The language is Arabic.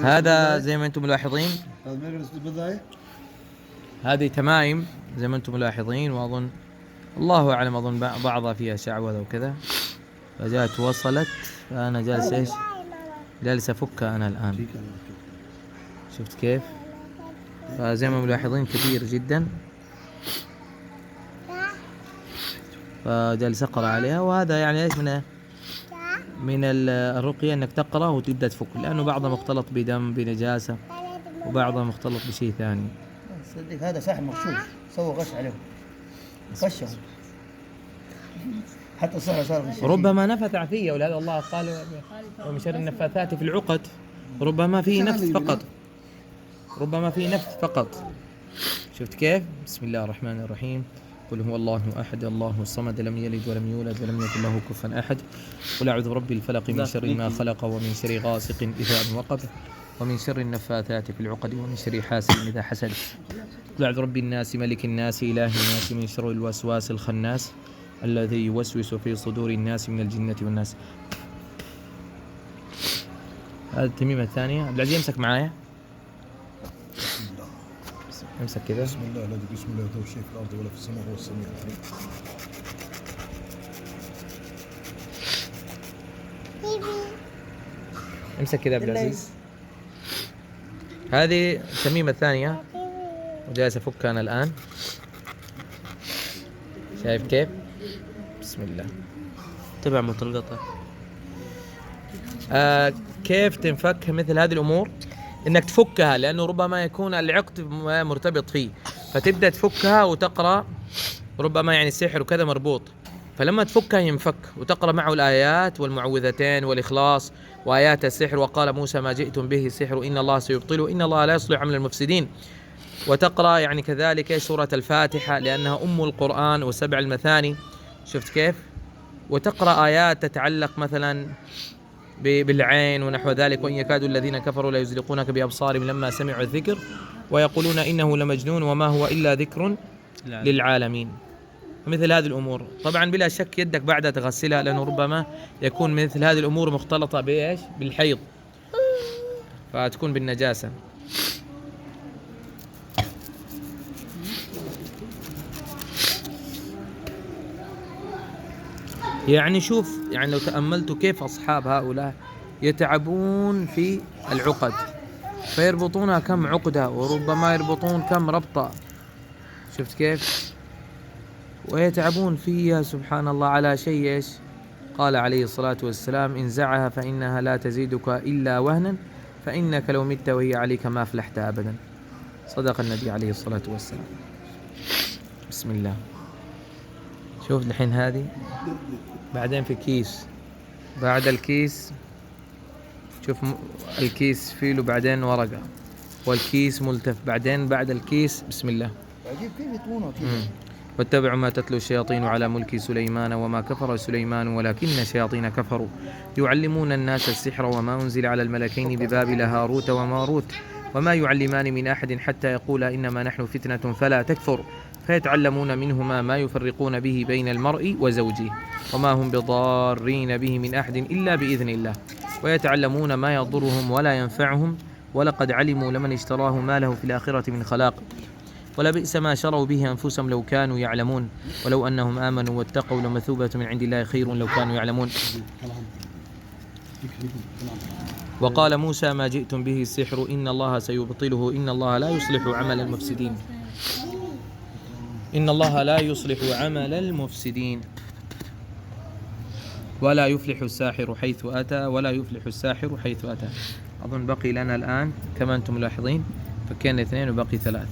هذا زي ما انتم ملاحظين، هذه تمايم زي ما انتم ملاحظين، واظن الله اعلم اظن بعضها فيها شعوذه وكذا، فجاءت وصلت، فانا جالس ايش؟ جالس افكها انا الان. شفت كيف؟ فزي ما ملاحظين كبير جدا، فجالس اقرا عليها. وهذا يعني ايش من الرقيه، انك تقرا وتبدا تفك، لانه بعضها مختلط بدم بنجاسه، وبعضها مختلط بشيء ثاني. صدق هذا ساحر مغشوش، سوى غش عليهم، غشهم حتى السحر صار ربما نفث فيه، ولهذا الله قال ومن شر النفاثات في العقد. ربما فيه نفث فقط، ربما فيه نفث فقط. شفت كيف؟ بسم الله الرحمن الرحيم. قل هو الله احد الله الصمد لم يلد ولم يولد ولم يكن له كفوا احد. قل اعوذ برب الفلق من شر ما خلق ومن شر غاسق اذا وقب ومن شر النفاثات في العقد ومن شر حاسد اذا حسد. قل اعوذ برب الناس ملك الناس اله الناس من شر الوسواس الخناس الذي يوسوس في صدور الناس من الجنة والناس. هذه التميمة الثانية. عبد العزيز امسك معايا، امسك كذا. بسم الله الذي بسم الله لا شيء في الارض ولا في السماء وهو السميع العليم. امسك كذا عبد العزيز. هذه التميمة الثانية، وجالس افكها انا الان. شايف كيف؟ بسم الله. تبع متلقطة. كيف تنفك مثل هذه الامور؟ انك تفكها، لانه ربما يكون العقد مرتبط فيه، فتبدا تفكها وتقرا. ربما يعني السحر وكذا مربوط، فلما تفكها ينفك، وتقرا معه الايات والمعوذتين والاخلاص وايات السحر. وقال موسى ما جئتم به السحر ان الله سيبطله ان الله لا يصلح عمل المفسدين. وتقرا يعني كذلك سوره الفاتحه لانها ام القران وسبع المثاني. شفت كيف؟ وتقرا ايات تتعلق مثلا بالعين ونحو ذلك. وإن يكاد الذين كفروا لا يزلقونك بأبصارهم لما سمعوا الذكر ويقولون إنه لمجنون وما هو إلا ذكر للعالمين. مثل هذه الأمور طبعا بلا شك يدك بعدها تغسلها، لأنه ربما يكون مثل هذه الأمور مختلطة بإيش؟ بالحيض، فتكون بالنجاسة. يعني شوف، يعني لو تأملتوا كيف أصحاب هؤلاء يتعبون في العقد، فيربطونها كم عقدة، وربما يربطون كم ربطة. شفت كيف؟ ويتعبون فيها سبحان الله على شيء ايش؟ قال عليه الصلاة والسلام انزعها فإنها لا تزيدك إلا وهنا فإنك لو مت وهي عليك ما أفلحت أبدا. صدق النبي عليه الصلاة والسلام. بسم الله. شوف الحين هذه، بعدين في كيس، بعد الكيس شوف الكيس فيه له بعدين ورقة، والكيس ملتف، بعدين بعد الكيس بسم الله. عجيب كيف يطونها كذا. واتبعوا ما تتلو الشياطين على ملك سليمان وما كفر سليمان ولكن الشياطين كفروا يعلمون الناس السحر وما أنزل على الملكين ببابل هاروت وماروت وما يعلمان من أحد حتى يقولا إنما نحن فتنة فلا تكفر فيتعلمون منهما ما يفرقون به بين المرء وزوجه وما هم بضارين به من أحد إلا بإذن الله ويتعلمون ما يضرهم ولا ينفعهم ولقد علموا لمن اشتراه ما له في الآخرة من خلاق ولبئس ما شروا به أنفسهم لو كانوا يعلمون ولو أنهم آمنوا واتقوا لمثوبة من عند الله خير لو كانوا يعلمون. وقال موسى ما جئتم به السحر إن الله سيبطله إن الله لا يصلح عمل المفسدين. إن الله لا يصلح عمل المفسدين ولا يفلح الساحر حيث أتى ولا يفلح الساحر حيث أتى. أظن بقي لنا الآن كما أنتم ملاحظين فكان 2 وبقي 3.